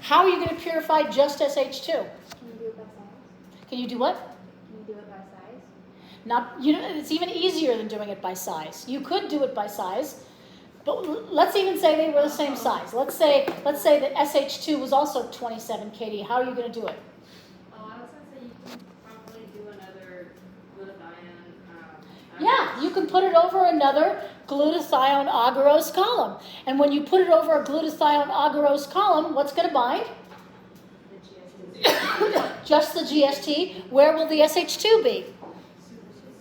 How are you going to purify just SH2? Can you do it by size? Can you do what? Can you do it by size? Not, you know, it's even easier than doing it by size. You could do it by size, but let's even say they were the same size. Let's say that SH2 was also 27 kD. How are you going to do it? Oh, I was going to say you can probably do another glutathione. Yeah, you can put it over another glutathione agarose column. And when you put it over a glutathione agarose column, what's going to bind? The GST. Just the GST. Where will the SH2 be?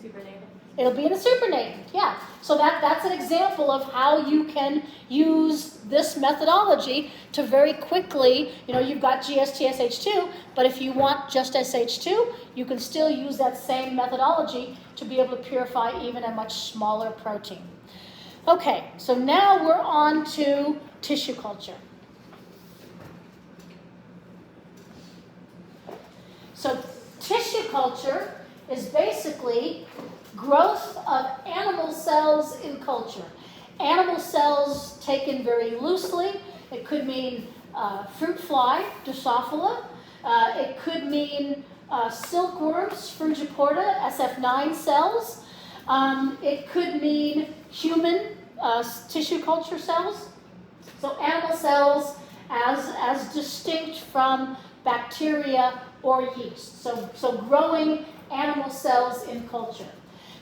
Supernatant. It'll be in a supernatant, yeah. So that's an example of how you can use this methodology to very quickly, you know, you've got GST SH2, but if you want just SH2, you can still use that same methodology to be able to purify even a much smaller protein. Okay, so now we're on to tissue culture. So tissue culture is basically growth of animal cells in culture. Animal cells taken very loosely. It could mean fruit fly, Drosophila. It could mean silkworms, Frugiporta, SF9 cells. It could mean human tissue culture cells. So animal cells as distinct from bacteria or yeast. So growing animal cells in culture.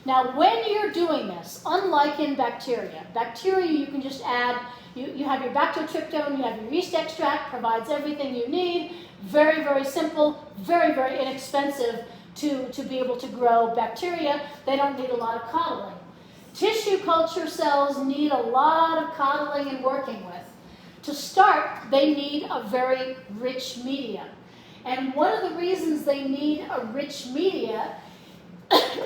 Now, when you're doing this, unlike in bacteria you can just add, you have your bactotryptone, you have your yeast extract, provides everything you need. Very, very simple, very, very inexpensive to be able to grow bacteria. They don't need a lot of coddling. Tissue culture cells need a lot of coddling and working with. To start, they need a very rich media. And one of the reasons they need a rich media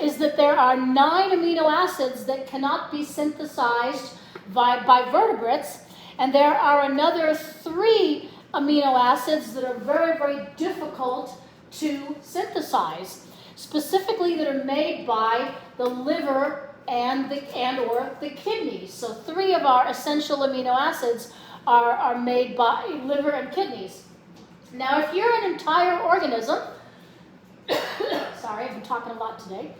is that there are 9 amino acids that cannot be synthesized by vertebrates, and there are another 3 amino acids that are very, very difficult to synthesize, specifically that are made by the liver or the kidneys. So 3 of our essential amino acids are made by liver and kidneys. Now, if you're an entire organism, sorry, I've been talking a lot today.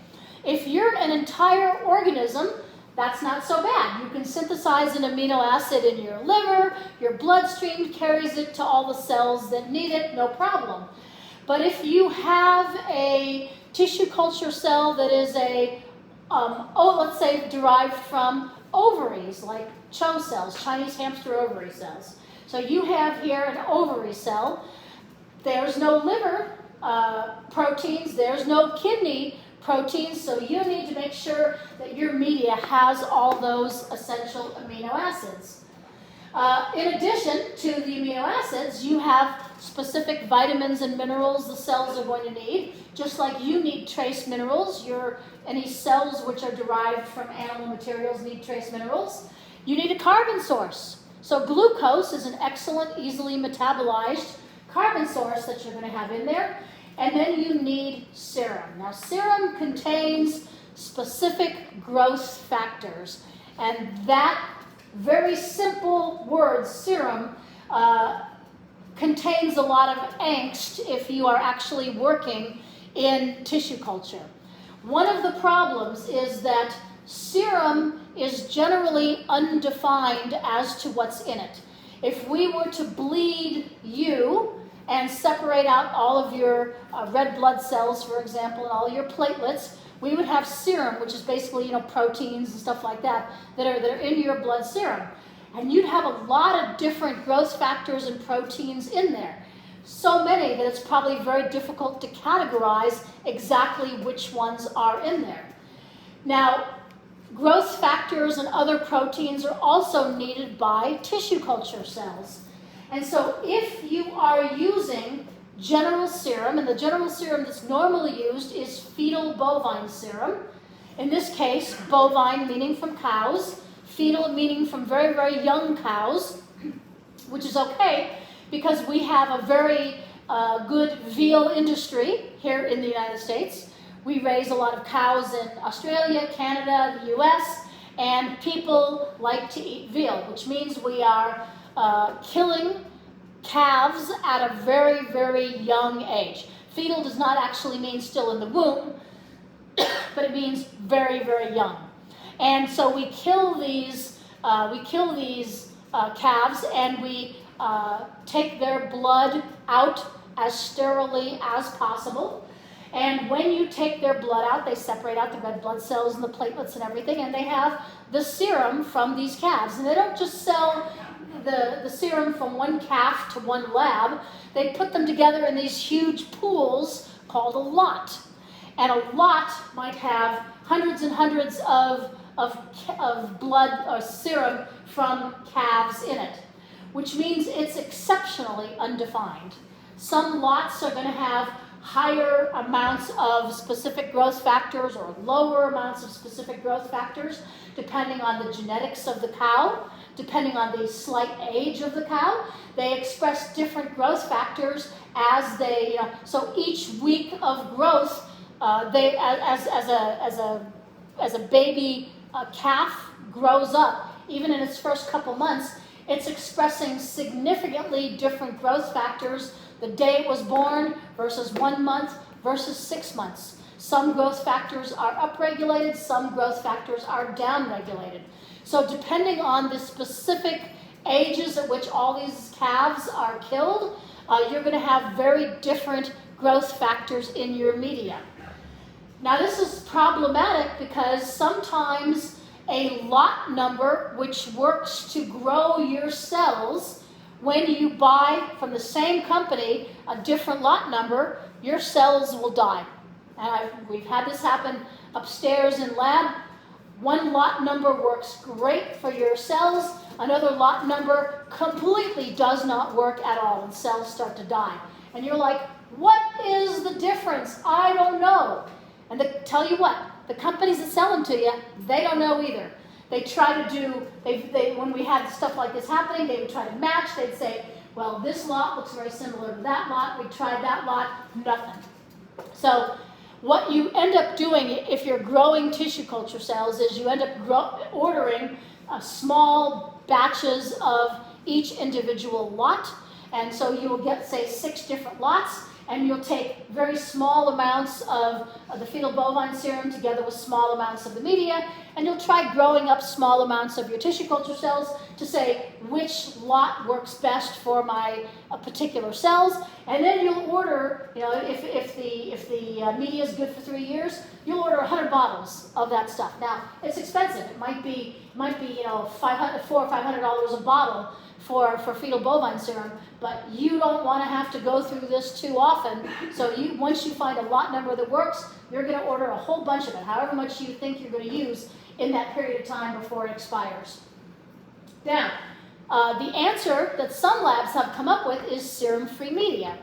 If you're an entire organism, that's not so bad. You can synthesize an amino acid in your liver, your bloodstream carries it to all the cells that need it, no problem. But if you have a tissue culture cell that is let's say derived from ovaries, like CHO cells, Chinese hamster ovary cells. So you have here an ovary cell. There's no liver proteins, there's no kidney proteins, so you need to make sure that your media has all those essential amino acids. In addition to the amino acids, you have specific vitamins and minerals the cells are going to need, just like you need trace minerals. Any cells which are derived from animal materials need trace minerals. You need a carbon source. So glucose is an excellent, easily metabolized carbon source that you're going to have in there. And then you need serum. Now, serum contains specific growth factors. And that very simple word, serum, contains a lot of angst if you are actually working in tissue culture. One of the problems is that serum is generally undefined as to what's in it. If we were to bleed you and separate out all of your red blood cells, for example, and all your platelets, we would have serum, which is basically, proteins and stuff like that that are in your blood serum. And you'd have a lot of different growth factors and proteins in there. So many that it's probably very difficult to categorize exactly which ones are in there. Now, growth factors and other proteins are also needed by tissue culture cells. And so if you are using general serum, and the general serum that's normally used is fetal bovine serum, in this case, bovine meaning from cows, fetal meaning from very, very young cows, which is okay because we have a very good veal industry here in the United States. We raise a lot of cows in Australia, Canada, the US, and people like to eat veal, which means we are killing calves at a very, very young age. Fetal does not actually mean still in the womb, but it means very, very young. And so we kill these calves, and we take their blood out as sterilely as possible. And when you take their blood out, they separate out the red blood cells and the platelets and everything, and they have the serum from these calves. And they don't just sell the serum from one calf to one lab. They put them together in these huge pools called a lot. And a lot might have hundreds and hundreds of blood or serum from calves in it, which means it's exceptionally undefined. Some lots are going to have higher amounts of specific growth factors or lower amounts of specific growth factors, depending on the genetics of the cow, depending on the slight age of the cow. They express different growth factors as they, so each week of growth, they, as a baby calf grows up, even in its first couple months, it's expressing significantly different growth factors the day it was born versus 1 month versus 6 months. Some growth factors are upregulated, some growth factors are downregulated. So depending on the specific ages at which all these calves are killed, you're going to have very different growth factors in your media. Now this is problematic because sometimes a lot number which works to grow your cells, when you buy from the same company a different lot number, your cells will die. And we've had this happen upstairs in lab. One lot number works great for your cells. Another lot number completely does not work at all, and cells start to die. And you're like, what is the difference? I don't know. And tell you what, the companies that sell them to you, they don't know either. They try to do, when we had stuff like this happening, they would try to match. They'd say, well, this lot looks very similar to that lot. We tried that lot, nothing. So what you end up doing if you're growing tissue culture cells is you end up ordering small batches of each individual lot. And so you will get, say, 6 different lots, and you'll take very small amounts of the fetal bovine serum together with small amounts of the media, and you'll try growing up small amounts of your tissue culture cells to say which lot works best for my particular cells. And then you'll order, if the media is good for 3 years, you'll order 100 bottles of that stuff. Now, it's expensive. It might be $400 or $500 a bottle for fetal bovine serum, but you don't want to have to go through this too often. So once you find a lot number that works, you're going to order a whole bunch of it, however much you think you're going to use in that period of time before it expires. Now, the answer that some labs have come up with is serum-free media.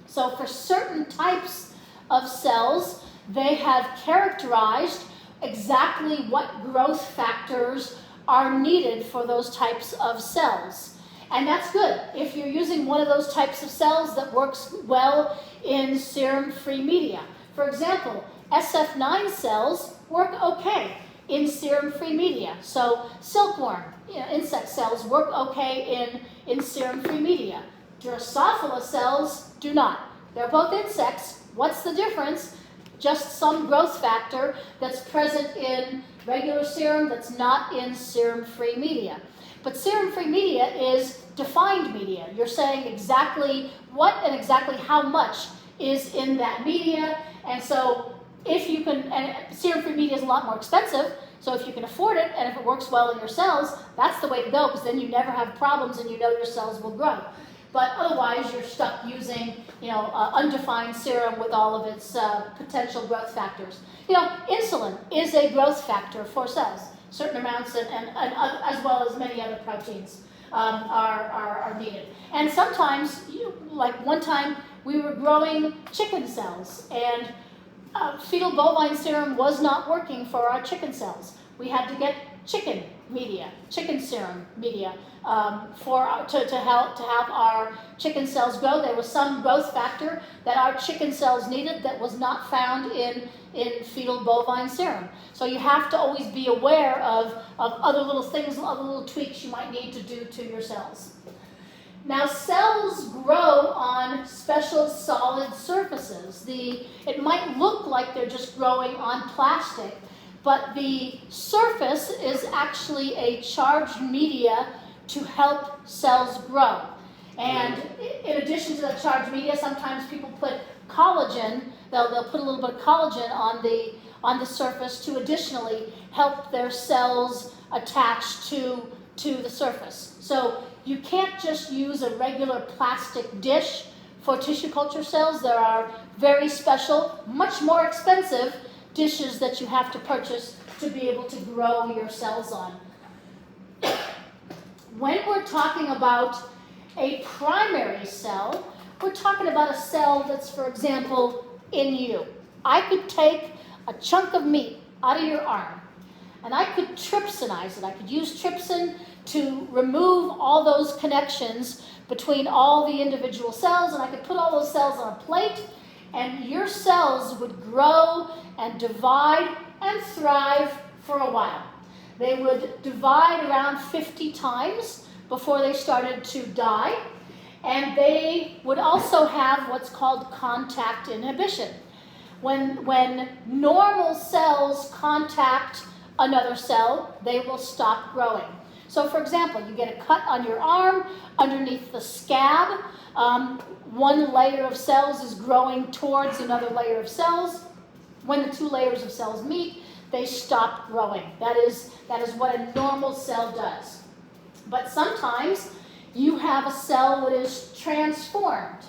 So for certain types of cells, they have characterized exactly what growth factors are needed for those types of cells. And that's good. If you're using one of those types of cells that works well in serum-free media. For example, SF9 cells work okay in serum-free media. So silkworm, insect cells work okay in serum-free media. Drosophila cells do not. They're both insects. What's the difference? Just some growth factor that's present in regular serum that's not in serum-free media. But serum-free media is defined media. You're saying exactly what and exactly how much is in that media. And so if you can, and serum-free media is a lot more expensive, so if you can afford it and if it works well in your cells, that's the way to go, because then you never have problems and you know your cells will grow. But otherwise, you're stuck using, undefined serum with all of its potential growth factors. Insulin is a growth factor for cells. Certain amounts, and as well as many other proteins are needed. And sometimes, like one time, we were growing chicken cells, and fetal bovine serum was not working for our chicken cells. We had to get chicken serum media, to have our chicken cells grow. There was some growth factor that our chicken cells needed that was not found in fetal bovine serum. So you have to always be aware of other little things, other little tweaks you might need to do to your cells. Now, cells grow on special solid surfaces. It might look like they're just growing on plastic, but the surface is actually a charged media to help cells grow. And in addition to the charged media, sometimes people put collagen. They'll put a little bit of collagen on the surface to additionally help their cells attach to the surface. So you can't just use a regular plastic dish for tissue culture cells. There are very special, much more expensive dishes that you have to purchase to be able to grow your cells on. When we're talking about a primary cell, we're talking about a cell that's, for example, in you. I could take a chunk of meat out of your arm, and I could trypsinize it. I could use trypsin to remove all those connections between all the individual cells, and I could put all those cells on a plate, and your cells would grow and divide and thrive for a while. They would divide around 50 times before they started to die, and they would also have what's called contact inhibition. When normal cells contact another cell, they will stop growing. So for example, you get a cut on your arm, underneath the scab, one layer of cells is growing towards another layer of cells. When the two layers of cells meet, they stop growing. That is what a normal cell does. But sometimes you have a cell that is transformed,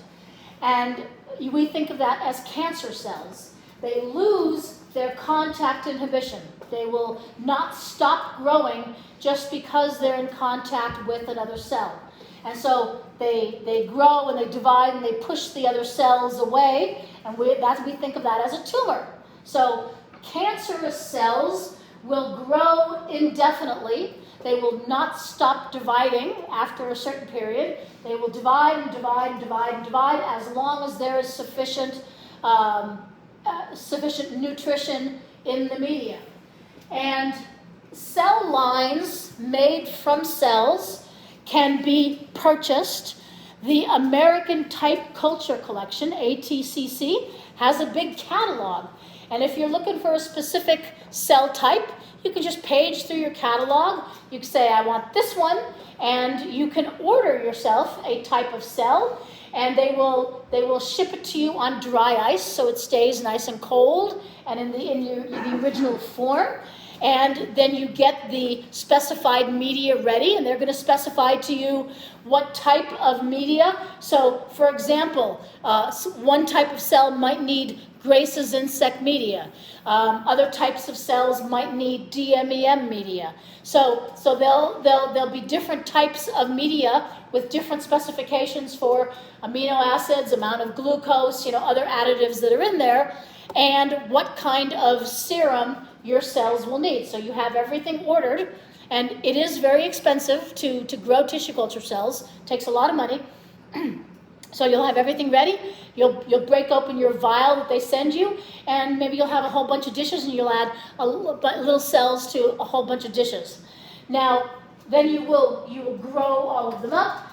and we think of that as cancer cells. They lose their contact inhibition. They will not stop growing just because they're in contact with another cell. And so they grow and they divide and they push the other cells away, and we think of that as a tumor. So cancerous cells will grow indefinitely. They will not stop dividing after a certain period. They will divide and divide and divide and divide as long as there is sufficient nutrition in the media. And cell lines made from cells can be purchased. The American Type Culture Collection, ATCC, has a big catalog. And if you're looking for a specific cell type, you can just page through your catalog. You can say, I want this one, and you can order yourself a type of cell, and they will ship it to you on dry ice so it stays nice and cold and in the original form. And then you get the specified media ready, and they're going to specify to you what type of media. So, for example, one type of cell might need Grace's insect media. Other types of cells might need DMEM media. So there'll be different types of media with different specifications for amino acids, amount of glucose, other additives that are in there, and what kind of serum your cells will need. So you have everything ordered, and it is very expensive to grow tissue culture cells. It takes a lot of money. So you'll have everything ready. You'll break open your vial that they send you, and maybe you'll have a whole bunch of dishes, and you'll add little cells to a whole bunch of dishes. Now, then you will grow all of them up.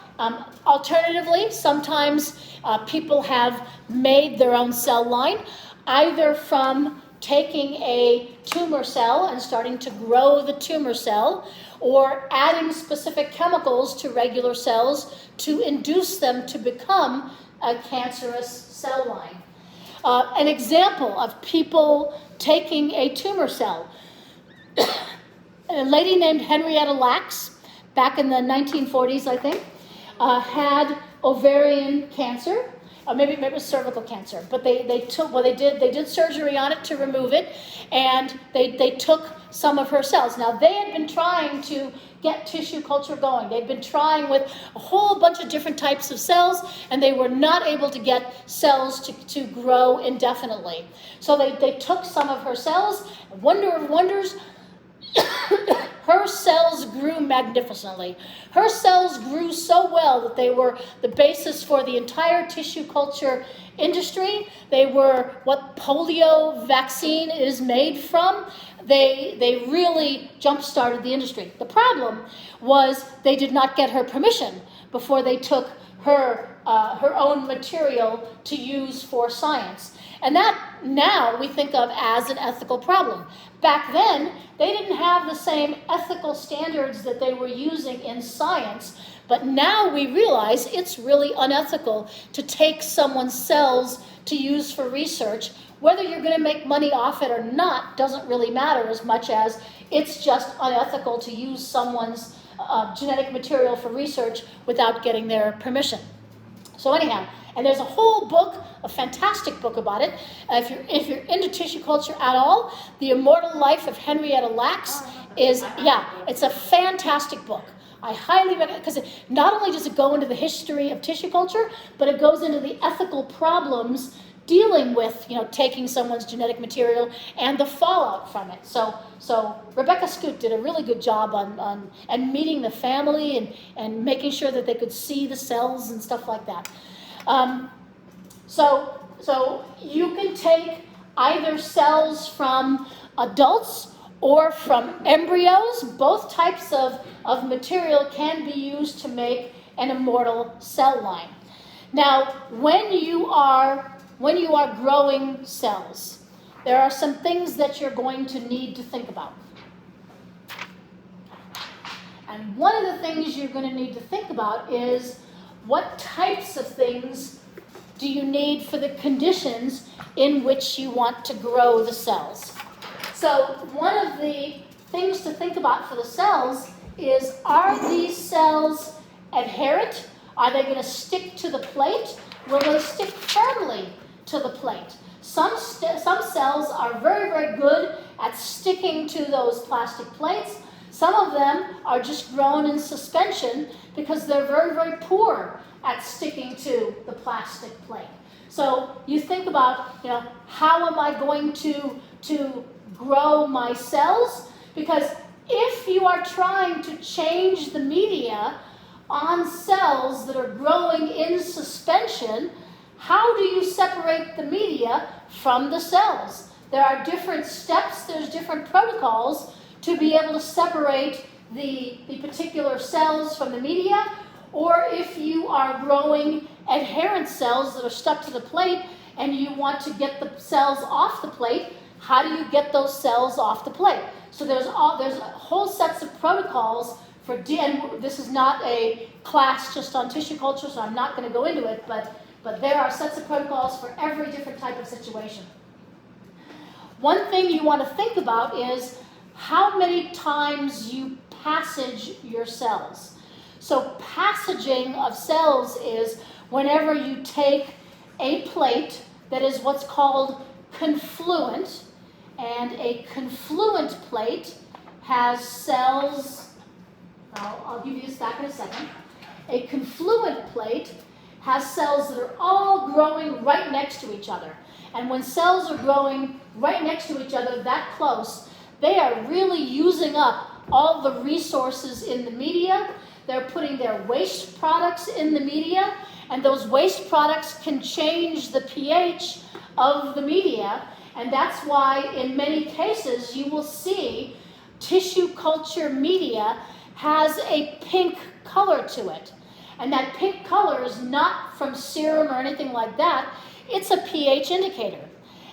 Alternatively, sometimes people have made their own cell line, either from taking a tumor cell and starting to grow the tumor cell, or adding specific chemicals to regular cells to induce them to become a cancerous cell line. An example of people taking a tumor cell. A lady named Henrietta Lacks, back in the 1940s, I think, had ovarian cancer. Maybe it was cervical cancer, but they did surgery on it to remove it, and they took some of her cells. Now, they had been trying to get tissue culture going. They'd been trying with a whole bunch of different types of cells, and they were not able to get cells to grow indefinitely. So they took some of her cells. Wonder of wonders, her cells grew magnificently. Her cells grew so well that they were the basis for the entire tissue culture industry. They were what polio vaccine is made from. They really jump-started the industry. The problem was they did not get her permission before they took her own material to use for science. And that now we think of as an ethical problem. Back then, they didn't have the same ethical standards that they were using in science, but now we realize it's really unethical to take someone's cells to use for research. Whether you're going to make money off it or not doesn't really matter as much as it's just unethical to use someone's genetic material for research without getting their permission. So anyhow, and there's a whole book, a fantastic book about it. If you're into tissue culture at all, The Immortal Life of Henrietta Lacks is, it's a fantastic book. I highly recommend, because not only does it go into the history of tissue culture, but it goes into the ethical problems dealing with, taking someone's genetic material and the fallout from it. So Rebecca Scoot did a really good job on meeting the family and making sure that they could see the cells and stuff like that. So you can take either cells from adults or from embryos. Both types of material can be used to make an immortal cell line. Now, when you are growing cells, there are some things that you're going to need to think about. And one of the things you're going to need to think about is what types of things do you need for the conditions in which you want to grow the cells. So one of the things to think about for the cells is, are these cells adherent? Are they going to stick to the plate? Will they stick firmly to the plate? Some cells are very, very good at sticking to those plastic plates. Some of them are just grown in suspension because they're very, very poor at sticking to the plastic plate. So you think about, how am I going to grow my cells? Because if you are trying to change the media on cells that are growing in suspension, how do you separate the media from the cells? There are different steps, there's different protocols to be able to separate the particular cells from the media. Or if you are growing adherent cells that are stuck to the plate and you want to get the cells off the plate, how do you get those cells off the plate? So there's whole sets of protocols for, and this is not a class just on tissue culture, so I'm not going to go into it, but there are sets of protocols for every different type of situation. One thing you want to think about is how many times you passage your cells. So passaging of cells is whenever you take a plate that is what's called confluent, and a confluent plate has cells, I'll give you this back in a second. A confluent plate has cells that are all growing right next to each other. And when cells are growing right next to each other that close, they are really using up all the resources in the media. They're putting their waste products in the media, and those waste products can change the pH of the media, and that's why in many cases you will see tissue culture media has a pink color to it. And that pink color is not from serum or anything like that, it's a pH indicator.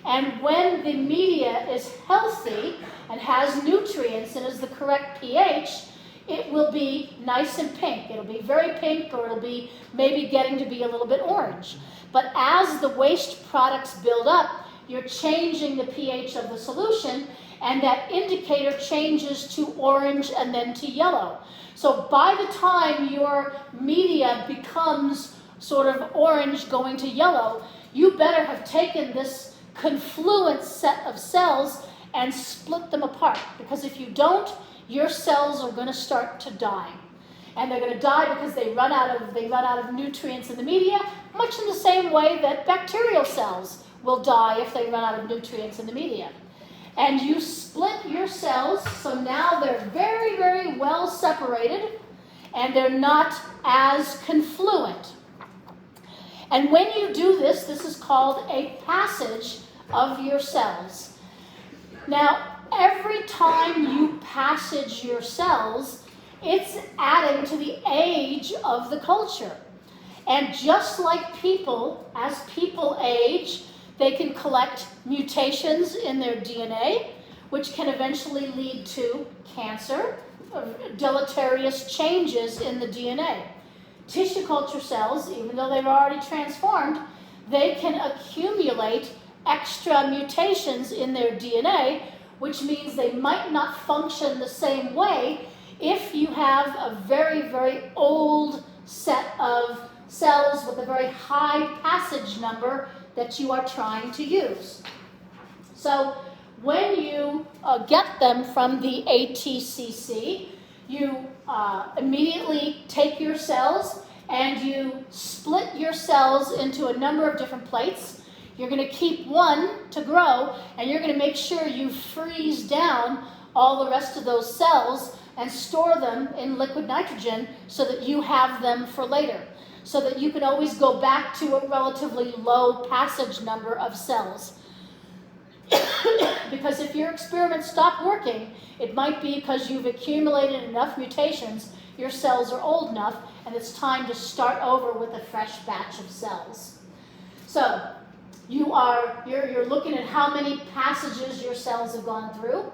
And when the media is healthy and has nutrients and is the correct pH, it will be nice and pink. It'll be very pink, or it'll be maybe getting to be a little bit orange. But as the waste products build up, you're changing the pH of the solution, and that indicator changes to orange and then to yellow. So by the time your media becomes sort of orange going to yellow, you better have taken this confluent set of cells and split them apart. Because if you don't, your cells are going to start to die. And they're going to die because they run out of nutrients in the media, much in the same way that bacterial cells will die if they run out of nutrients in the media. And you split your cells, so now they're very, very well separated, and they're not as confluent. And when you do this, this is called a passage of your cells. Now, every time you passage your cells, it's adding to the age of the culture. And just like people, as people age, they can collect mutations in their DNA, which can eventually lead to cancer, or deleterious changes in the DNA. Tissue culture cells, even though they've already transformed, they can accumulate extra mutations in their DNA, which means they might not function the same way if you have a very, very old set of cells with a very high passage number that you are trying to use. So when you get them from the ATCC, you immediately take your cells and you split your cells into a number of different plates. You're going to keep one to grow, and you're going to make sure you freeze down all the rest of those cells and store them in liquid nitrogen so that you have them for later, so that you can always go back to a relatively low passage number of cells. Because if your experiments stop working, it might be because you've accumulated enough mutations, your cells are old enough, and it's time to start over with a fresh batch of cells. So you're looking at how many passages your cells have gone through,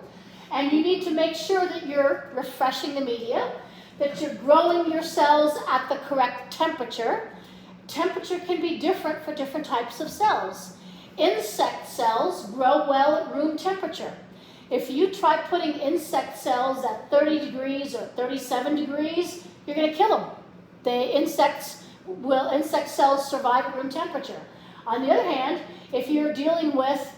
and you need to make sure that you're refreshing the media, that you're growing your cells at the correct temperature. Temperature can be different for different types of cells. Insect cells grow well at room temperature. If you try putting insect cells at 30 degrees or 37 degrees, you're going to kill them. Insect cells survive at room temperature. On the other hand, if you're dealing with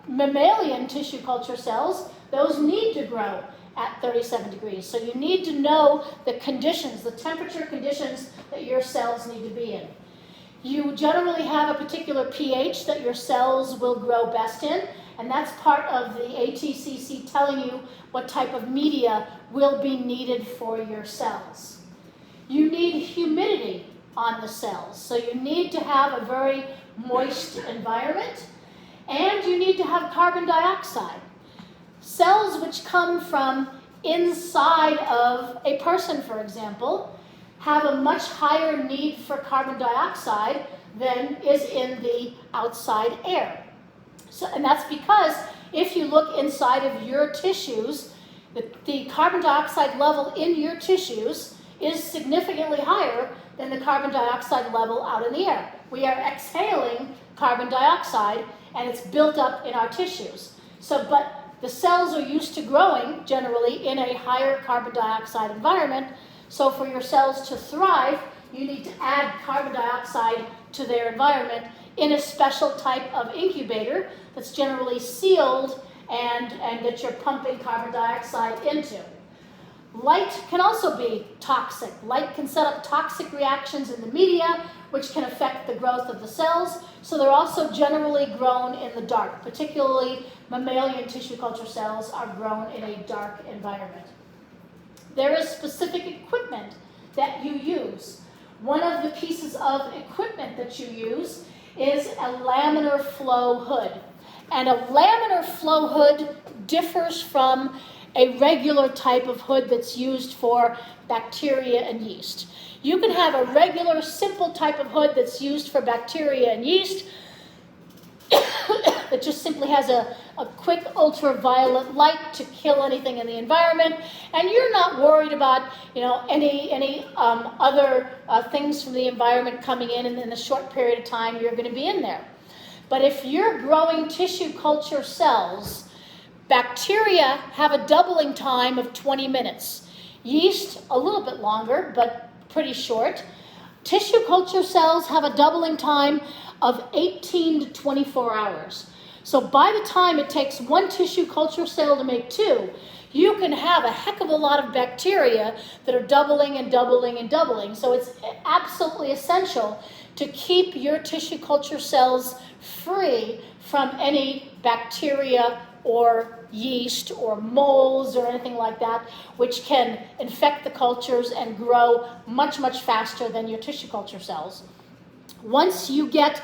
mammalian tissue culture cells, those need to grow at 37 degrees. So you need to know the conditions, the temperature conditions that your cells need to be in. You generally have a particular pH that your cells will grow best in, and that's part of the ATCC telling you what type of media will be needed for your cells. You need humidity on the cells, so you need to have a very moist environment, and you need to have carbon dioxide. Cells which come from inside of a person, for example, have a much higher need for carbon dioxide than is in the outside air. And that's because if you look inside of your tissues, the carbon dioxide level in your tissues is significantly higher than the carbon dioxide level out in the air. We are exhaling carbon dioxide, and it's built up in our tissues. But the cells are used to growing generally in a higher carbon dioxide environment. So for your cells to thrive, you need to add carbon dioxide to their environment in a special type of incubator that's generally sealed and that you're pumping carbon dioxide into. Light can also be toxic. Light can set up toxic reactions in the media, which can affect the growth of the cells. So they're also generally grown in the dark. Particularly mammalian tissue culture cells are grown in a dark environment. There is specific equipment that you use. One of the pieces of equipment that you use is a laminar flow hood. And a laminar flow hood differs from a regular type of hood that's used for bacteria and yeast. You can have a regular, simple type of hood that's used for bacteria and yeast that just simply has a quick ultraviolet light to kill anything in the environment, and you're not worried about any other things from the environment coming in, and in the short period of time you're going to be in there. But if you're growing tissue culture cells, bacteria have a doubling time of 20 minutes. Yeast, a little bit longer, but pretty short. Tissue culture cells have a doubling time of 18 to 24 hours. So by the time it takes one tissue culture cell to make two, you can have a heck of a lot of bacteria that are doubling and doubling and doubling. So it's absolutely essential to keep your tissue culture cells free from any bacteria or yeast or molds or anything like that, which can infect the cultures and grow much, much faster than your tissue culture cells. Once you get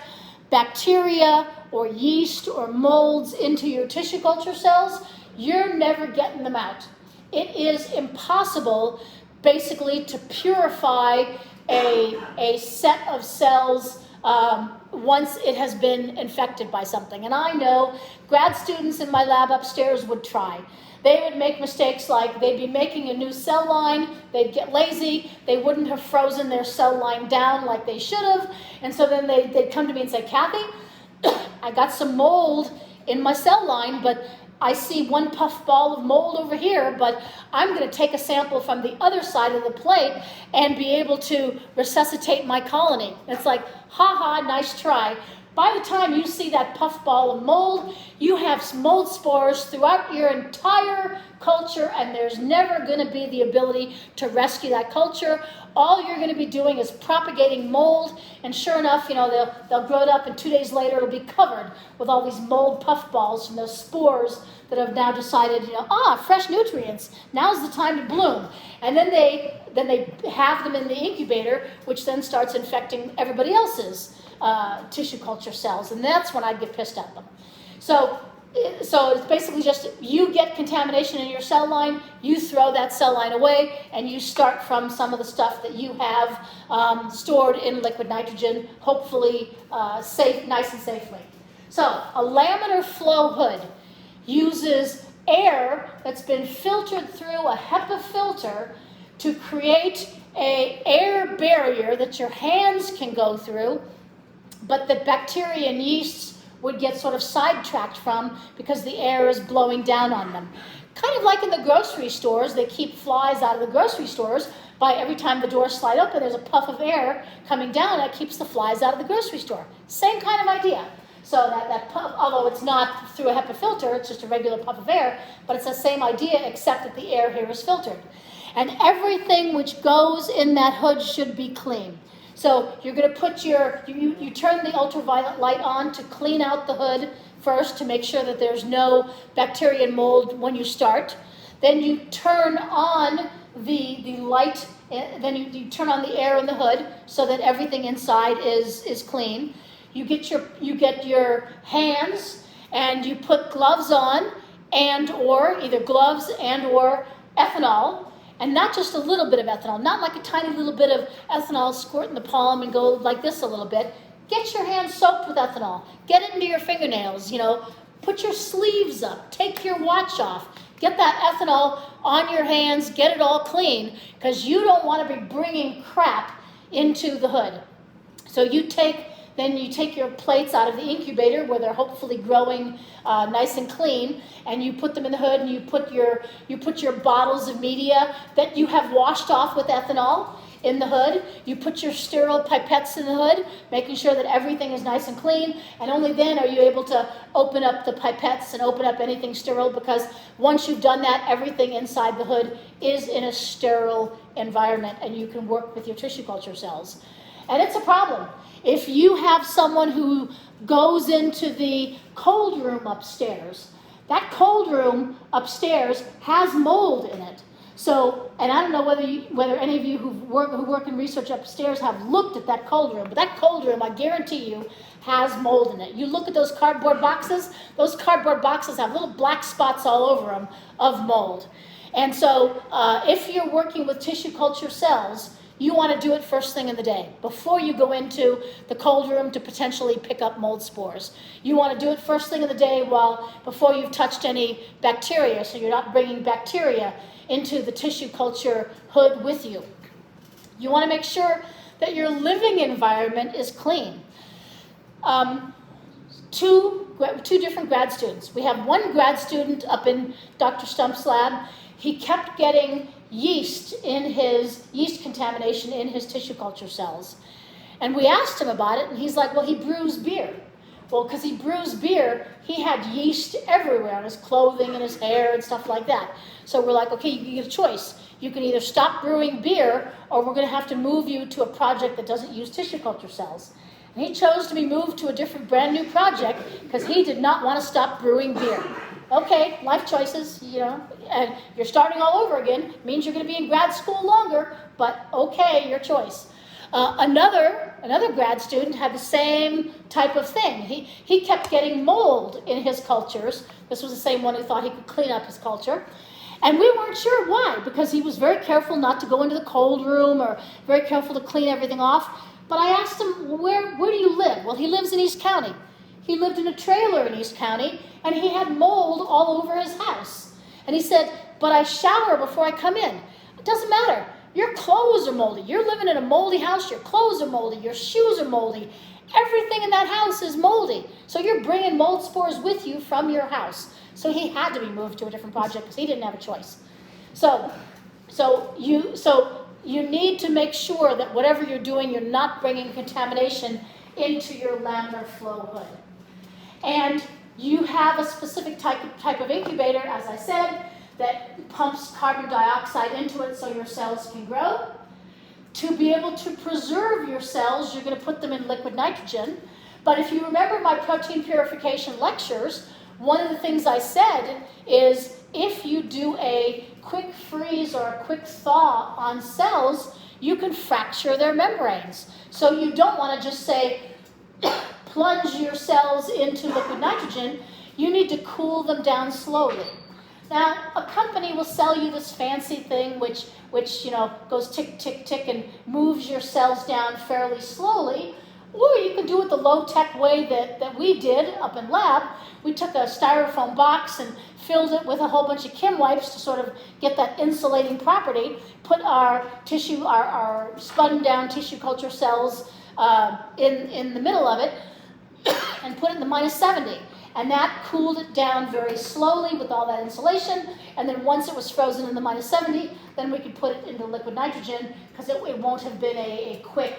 bacteria or yeast or molds into your tissue culture cells, you're never getting them out. it is impossible basically to purify a set of cells once it has been infected by something. And I know grad students in my lab upstairs would try. They would make mistakes like they'd be making a new cell line, they'd get lazy, they wouldn't have frozen their cell line down like they should have, and so then they'd come to me and say, Kathy, I got some mold in my cell line, but I see one puff ball of mold over here, but I'm going to take a sample from the other side of the plate and be able to resuscitate my colony. It's like, ha, nice try. By the time you see that puff ball of mold, you have mold spores throughout your entire culture, and there's never going to be the ability to rescue that culture. All you're going to be doing is propagating mold, and sure enough, they'll grow it up, and 2 days later it'll be covered with all these mold puff balls from those spores that have now decided, fresh nutrients, now's the time to bloom. And then they have them in the incubator, which then starts infecting everybody else's tissue culture cells, and that's when I'd get pissed at them. So it's basically just you get contamination in your cell line, you throw that cell line away, and you start from some of the stuff that you have stored in liquid nitrogen, hopefully nice and safely. So a laminar flow hood uses air that's been filtered through a HEPA filter to create an air barrier that your hands can go through, but that bacteria and yeasts would get sort of sidetracked from because the air is blowing down on them. Kind of like in the grocery stores, they keep flies out of the grocery stores by every time the doors slide open, there's a puff of air coming down that keeps the flies out of the grocery store. Same kind of idea. So that puff, although it's not through a HEPA filter, it's just a regular puff of air, but it's the same idea except that the air here is filtered. And everything which goes in that hood should be clean. So you're going to put you turn the ultraviolet light on to clean out the hood first to make sure that there's no bacteria and mold when you start. Then you turn on the light, then you turn on the air in the hood so that everything inside is clean. You get your hands and you put gloves on or either gloves or ethanol. And not just a little bit of ethanol, not like a tiny little bit of ethanol, squirt in the palm and go like this a little bit. Get your hands soaked with ethanol. Get it into your fingernails, Put your sleeves up. Take your watch off. Get that ethanol on your hands. Get it all clean because you don't want to be bringing crap into the hood. So you take your plates out of the incubator where they're hopefully growing nice and clean, and you put them in the hood, and you put your bottles of media that you have washed off with ethanol in the hood. You put your sterile pipettes in the hood, making sure that everything is nice and clean, and only then are you able to open up the pipettes and open up anything sterile, because once you've done that, everything inside the hood is in a sterile environment, and you can work with your tissue culture cells. And it's a problem. If you have someone who goes into the cold room upstairs, that cold room upstairs has mold in it. So, and I don't know whether any of you who work in research upstairs have looked at that cold room, but that cold room, I guarantee you, has mold in it. You look at those cardboard boxes have little black spots all over them of mold. And so if you're working with tissue culture cells, you want to do it first thing in the day, before you go into the cold room to potentially pick up mold spores. You want to do it first thing in the day before you've touched any bacteria, so you're not bringing bacteria into the tissue culture hood with you. You want to make sure that your living environment is clean. Two different grad students. We have one grad student up in Dr. Stump's lab. He kept getting yeast contamination in his tissue culture cells. And we asked him about it, and he's like, well, he brews beer. Well, because he brews beer, he had yeast everywhere on his clothing and his hair and stuff like that. So we're like, okay, you get a choice. You can either stop brewing beer, or we're going to have to move you to a project that doesn't use tissue culture cells. And he chose to be moved to a different brand new project because he did not want to stop brewing beer. Okay, life choices, and you're starting all over again. Means you're going to be in grad school longer, but okay, your choice. Another grad student had the same type of thing. He kept getting mold in his cultures. This was the same one who thought he could clean up his culture. And we weren't sure why, because he was very careful not to go into the cold room or very careful to clean everything off. But I asked him, where do you live? Well, he lives in East County. He lived in a trailer in East County, and he had mold all over his house. And he said, but I shower before I come in. It doesn't matter. Your clothes are moldy. You're living in a moldy house. Your clothes are moldy. Your shoes are moldy. Everything in that house is moldy. So you're bringing mold spores with you from your house. So he had to be moved to a different project because he didn't have a choice. So you need to make sure that whatever you're doing, you're not bringing contamination into your laminar flow hood. And you have a specific type of incubator, as I said, that pumps carbon dioxide into it so your cells can grow. To be able to preserve your cells, you're going to put them in liquid nitrogen. But if you remember my protein purification lectures, one of the things I said is if you do a quick freeze or a quick thaw on cells, you can fracture their membranes. So you don't want to just say, plunge your cells into liquid nitrogen. You need to cool them down slowly. Now, a company will sell you this fancy thing which goes tick, tick, tick and moves your cells down fairly slowly. Or you can do it the low-tech way that we did up in lab. We took a styrofoam box and filled it with a whole bunch of Kim wipes to sort of get that insulating property, put our tissue, our spun down tissue culture cells in the middle of it, and put it in the -70. And that cooled it down very slowly with all that insulation. And then once it was frozen in the -70, then we could put it into liquid nitrogen because it won't have been a quick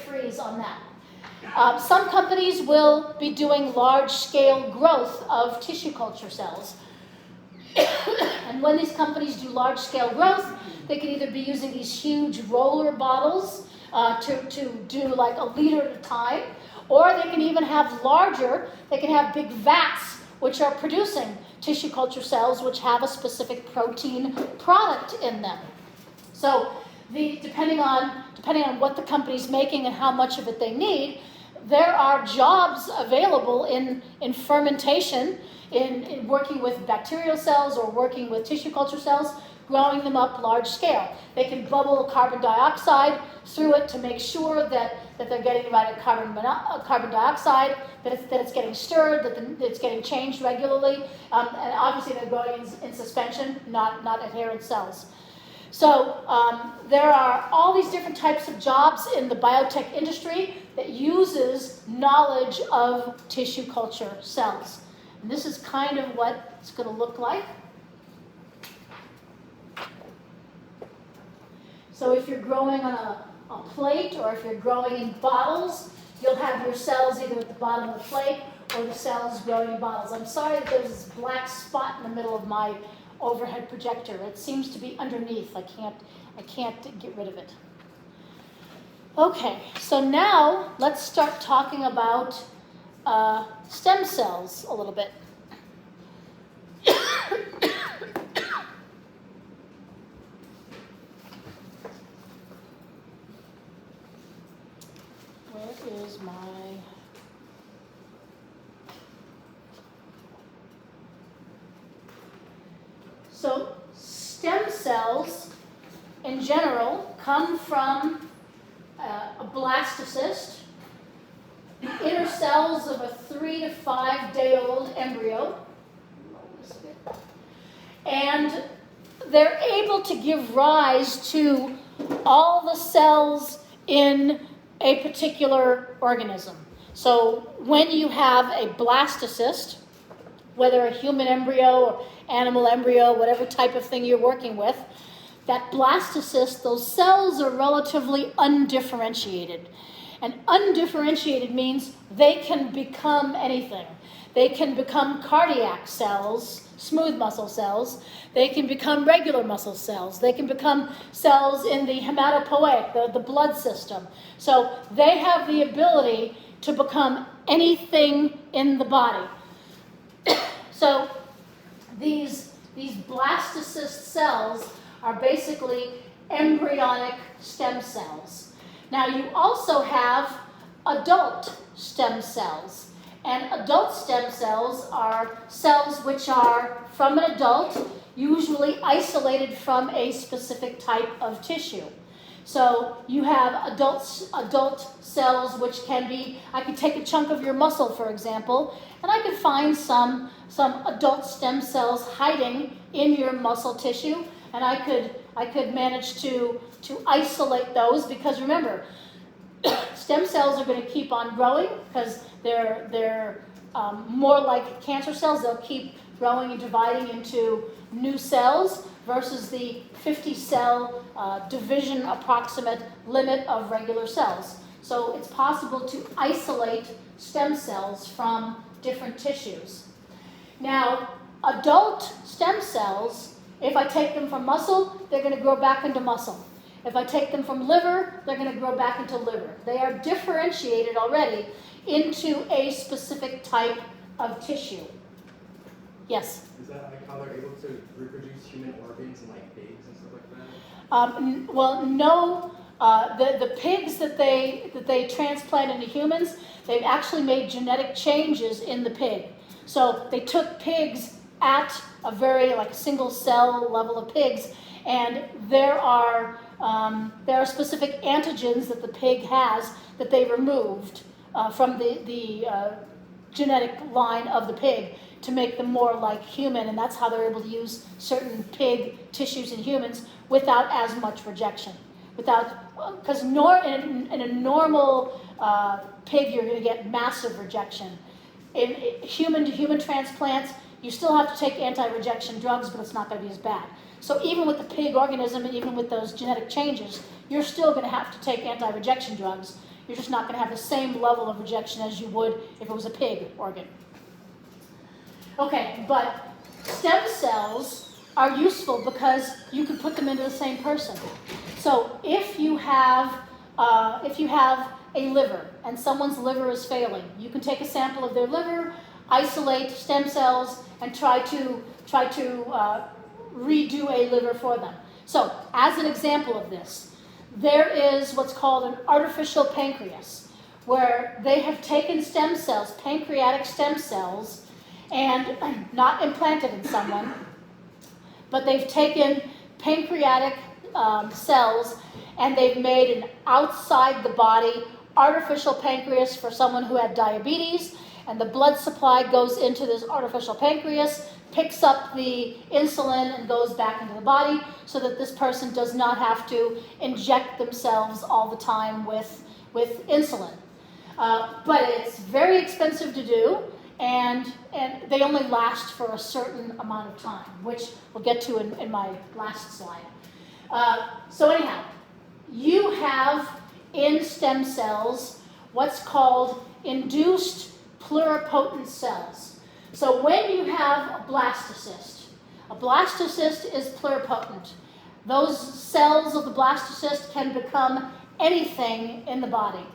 freeze on that. Some companies will be doing large-scale growth of tissue culture cells. And when these companies do large-scale growth, they can either be using these huge roller bottles to do like 1 liter at a time, or they can even have they can have big vats which are producing tissue culture cells which have a specific protein product in them. So depending on what the company's making and how much of it they need, there are jobs available in fermentation, in working with bacterial cells or working with tissue culture cells, growing them up large scale. They can bubble carbon dioxide through it to make sure that they're getting the right carbon dioxide, that it's getting stirred, that it's getting changed regularly, and obviously they're growing in suspension, not adherent cells. So there are all these different types of jobs in the biotech industry that uses knowledge of tissue culture cells. And this is kind of what it's going to look like. So if you're growing on a plate or if you're growing in bottles, you'll have your cells either at the bottom of the plate or the cells growing in bottles. I'm sorry that there's this black spot in the middle of my overhead projector. It seems to be underneath. I can't get rid of it. Okay, so now let's start talking about stem cells a little bit. Where is my... So stem cells, in general, come from a blastocyst, the inner cells of a 3 to 5 day old embryo. And they're able to give rise to all the cells in a particular organism. So when you have a blastocyst, whether a human embryo or animal embryo, whatever type of thing you're working with, that blastocyst, those cells are relatively undifferentiated. And undifferentiated means they can become anything. They can become cardiac cells, smooth muscle cells. They can become regular muscle cells. They can become cells in the hematopoietic, the blood system. So they have the ability to become anything in the body. So these blastocyst cells are basically embryonic stem cells. Now you also have adult stem cells. And adult stem cells are cells which are from an adult usually isolated from a specific type of tissue. So you have adult cells, which can be, I could take a chunk of your muscle, for example, and I could find some adult stem cells hiding in your muscle tissue, and I could manage to isolate those, because remember, stem cells are going to keep on growing because they're more like cancer cells. They'll keep growing and dividing into new cells versus the 50-cell division approximate limit of regular cells. So it's possible to isolate stem cells from different tissues. Now, adult stem cells, if I take them from muscle, they're going to grow back into muscle. If I take them from liver, they're going to grow back into liver. They are differentiated already into a specific type of tissue. Yes? Is that like how they're able to reproduce human organs in like pigs and stuff like that? Well, no. The pigs that they transplant into humans, they've actually made genetic changes in the pig. So they took pigs at a very single cell level of pigs, and there are specific antigens that the pig has that they removed from the genetic line of the pig to make them more like human, and that's how they're able to use certain pig tissues in humans without as much rejection. Because in a normal pig, you're going to get massive rejection. In human-to-human transplants, you still have to take anti-rejection drugs, but it's not going to be as bad. So even with the pig organism, and even with those genetic changes, you're still going to have to take anti-rejection drugs. You're just not going to have the same level of rejection as you would if it was a pig organ. Okay, but stem cells are useful because you can put them into the same person. So if you have a liver and someone's liver is failing, you can take a sample of their liver, isolate stem cells, and try to redo a liver for them. So as an example of this, there is what's called an artificial pancreas, where they have taken stem cells, pancreatic stem cells, and not implanted in someone, but they've taken pancreatic cells and they've made an outside the body artificial pancreas for someone who had diabetes, and the blood supply goes into this artificial pancreas, picks up the insulin and goes back into the body so that this person does not have to inject themselves all the time with insulin. But it's very expensive to do, and they only last for a certain amount of time, which we'll get to in my last slide. So anyhow, you have in stem cells what's called induced pluripotent cells. So when you have a blastocyst is pluripotent. Those cells of the blastocyst can become anything in the body.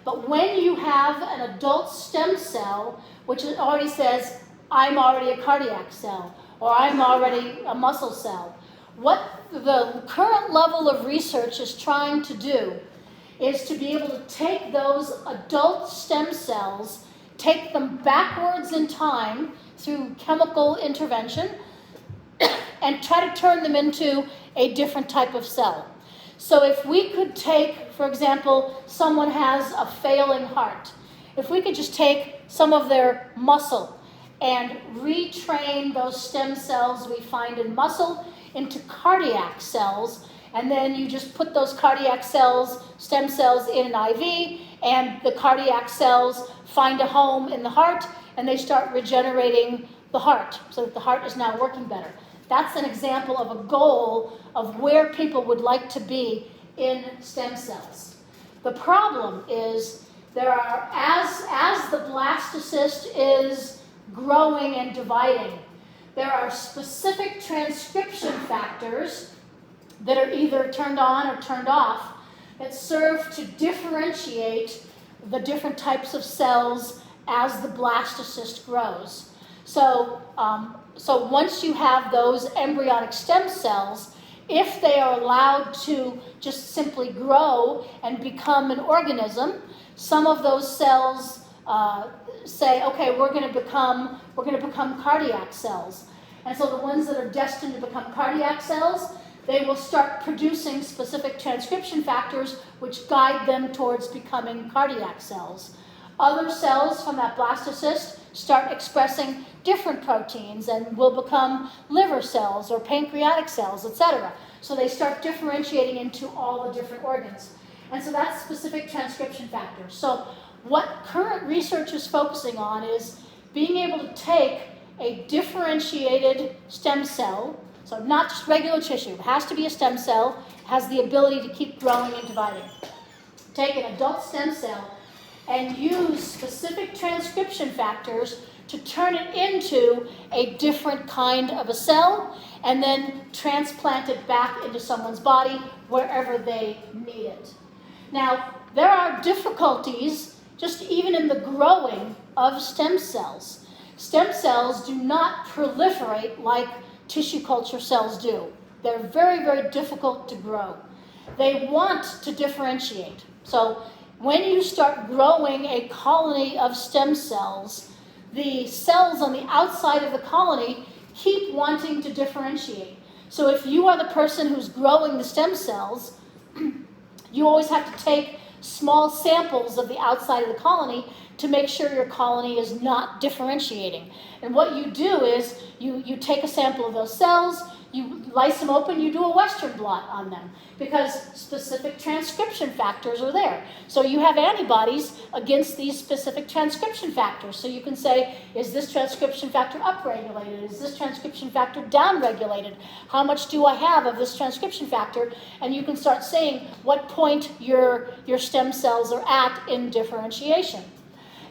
But when you have an adult stem cell, which already says, I'm already a cardiac cell, or I'm already a muscle cell, what the current level of research is trying to do is to be able to take those adult stem cells, take them backwards in time through chemical intervention, and try to turn them into a different type of cell. So if we could take, for example, someone has a failing heart, if we could just take some of their muscle and retrain those stem cells we find in muscle into cardiac cells, and then you just put those cardiac cells, stem cells in an IV, and the cardiac cells find a home in the heart, and they start regenerating the heart so that the heart is now working better. That's an example of a goal of where people would like to be in stem cells. The problem is there are, as the blastocyst is growing and dividing, there are specific transcription factors that are either turned on or turned off that serve to differentiate the different types of cells as the blastocyst grows. So once you have those embryonic stem cells, if they are allowed to just simply grow and become an organism, some of those cells say, okay, we're going to become cardiac cells. And so the ones that are destined to become cardiac cells, they will start producing specific transcription factors which guide them towards becoming cardiac cells. Other cells from that blastocyst start expressing different proteins and will become liver cells or pancreatic cells, etc. So they start differentiating into all the different organs. And so that's specific transcription factors. So what current research is focusing on is being able to take a differentiated stem cell, so not just regular tissue, it has to be a stem cell, has the ability to keep growing and dividing. Take an adult stem cell and use specific transcription factors to turn it into a different kind of a cell and then transplant it back into someone's body wherever they need it. Now, there are difficulties just even in the growing of stem cells. Stem cells do not proliferate like tissue culture cells do. They're very, very difficult to grow. They want to differentiate. So when you start growing a colony of stem cells, the cells on the outside of the colony keep wanting to differentiate. So if you are the person who's growing the stem cells, you always have to take small samples of the outside of the colony to make sure your colony is not differentiating. And what you do is you take a sample of those cells, you lyse them open, you do a Western blot on them because specific transcription factors are there. So you have antibodies against these specific transcription factors. So you can say, is this transcription factor upregulated? Is this transcription factor downregulated? How much do I have of this transcription factor? And you can start saying what point your stem cells are at in differentiation.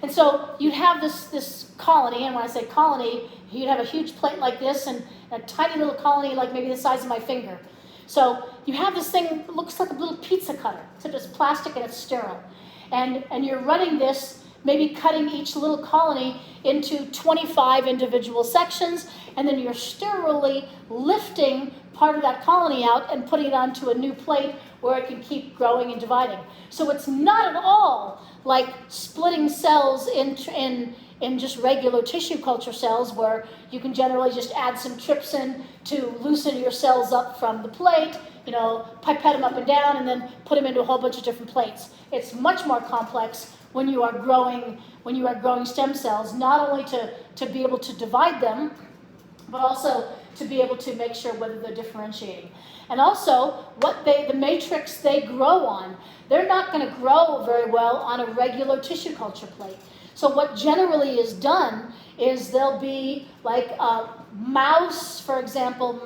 And so you'd have this colony, and when I say colony, you'd have a huge plate like this and a tiny little colony like maybe the size of my finger. So you have this thing that looks like a little pizza cutter, except it's plastic and it's sterile. And you're running this, maybe cutting each little colony into 25 individual sections, and then you're sterilely lifting part of that colony out and putting it onto a new plate where it can keep growing and dividing. So it's not at all like splitting cells in just regular tissue culture cells where you can generally just add some trypsin to loosen your cells up from the plate, pipette them up and down and then put them into a whole bunch of different plates. It's much more complex when you are growing stem cells, not only to be able to divide them, but also to be able to make sure whether they're differentiating. And also, the matrix they grow on, they're not going to grow very well on a regular tissue culture plate. So what generally is done is there'll be like mouse, for example,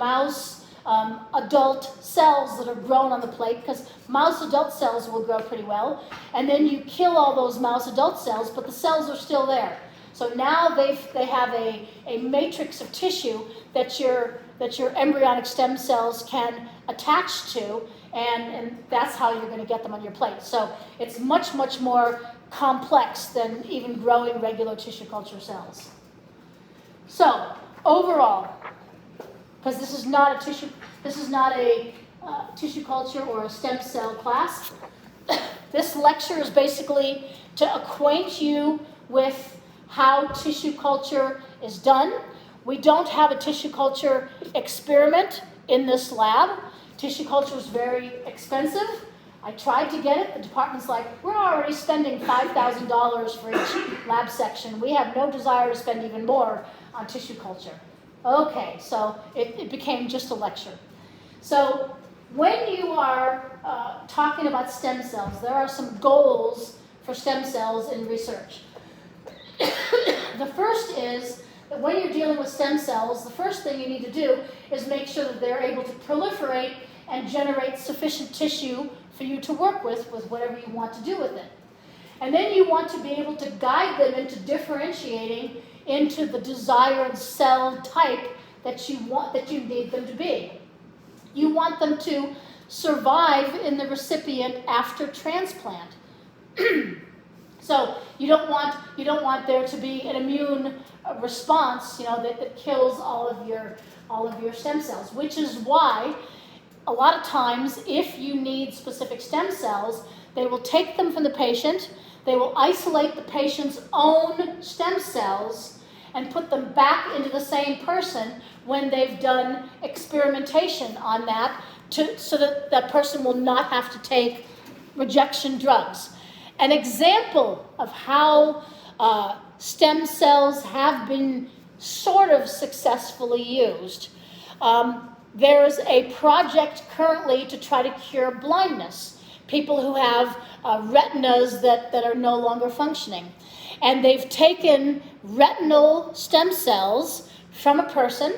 adult cells that are grown on the plate, because mouse adult cells will grow pretty well. And then you kill all those mouse adult cells, but the cells are still there. So now they have a matrix of tissue that your embryonic stem cells can attach to, and that's how you're going to get them on your plate. So it's much, much more complex than even growing regular tissue culture cells. So overall, because this is not a tissue culture or a stem cell class, this lecture is basically to acquaint you with how tissue culture is done. We don't have a tissue culture experiment in this lab. Tissue culture is very expensive. I tried to get it. The department's like, we're already spending $5,000 for each lab section. We have no desire to spend even more on tissue culture. Okay, so it became just a lecture. So when you are talking about stem cells, there are some goals for stem cells in research. The first is that when you're dealing with stem cells, the first thing you need to do is make sure that they're able to proliferate and generate sufficient tissue for you to work with whatever you want to do with it. And then you want to be able to guide them into differentiating into the desired cell type that you need them to be. You want them to survive in the recipient after transplant. So you don't want there to be an immune response, that kills all of your stem cells, which is why a lot of times if you need specific stem cells, they will take them from the patient, they will isolate the patient's own stem cells, and put them back into the same person when they've done experimentation on that so that that person will not have to take rejection drugs. An example of how stem cells have been sort of successfully used. There's a project currently to try to cure blindness. People who have retinas that are no longer functioning. And they've taken retinal stem cells from a person,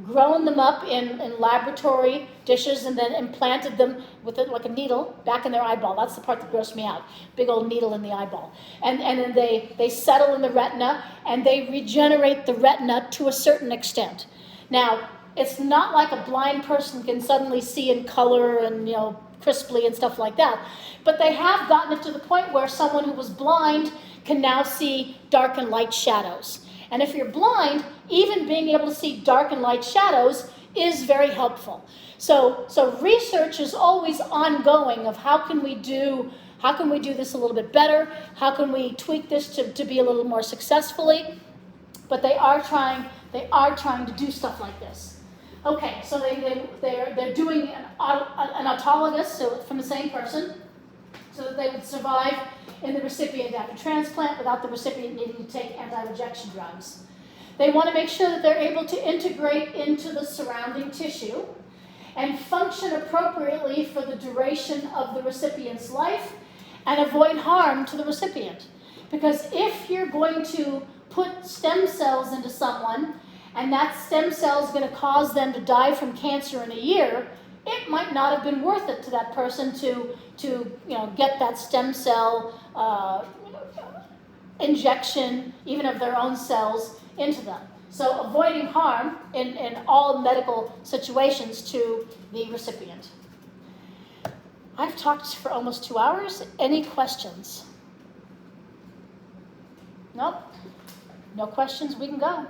grown them up in laboratory dishes, and then implanted them with like a needle back in their eyeball. That's the part that grossed me out. Big old needle in the eyeball. And then they settle in the retina, and they regenerate the retina to a certain extent. Now, it's not like a blind person can suddenly see in color and, crisply and stuff like that. But they have gotten it to the point where someone who was blind can now see dark and light shadows. And if you're blind, even being able to see dark and light shadows is very helpful. So research is always ongoing of how can we do this a little bit better? How can we tweak this to be a little more successfully? But they are trying to do stuff like this. Okay, so they're doing an autologous, so from the same person, so that they would survive in the recipient after transplant without the recipient needing to take anti-rejection drugs. They want to make sure that they're able to integrate into the surrounding tissue and function appropriately for the duration of the recipient's life and avoid harm to the recipient. Because if you're going to put stem cells into someone and that stem cell is going to cause them to die from cancer in a year, it might not have been worth it to that person to get that stem cell injection, even of their own cells, into them. So avoiding harm in all medical situations to the recipient. I've talked for almost 2 hours. Any questions? Nope. No questions, we can go.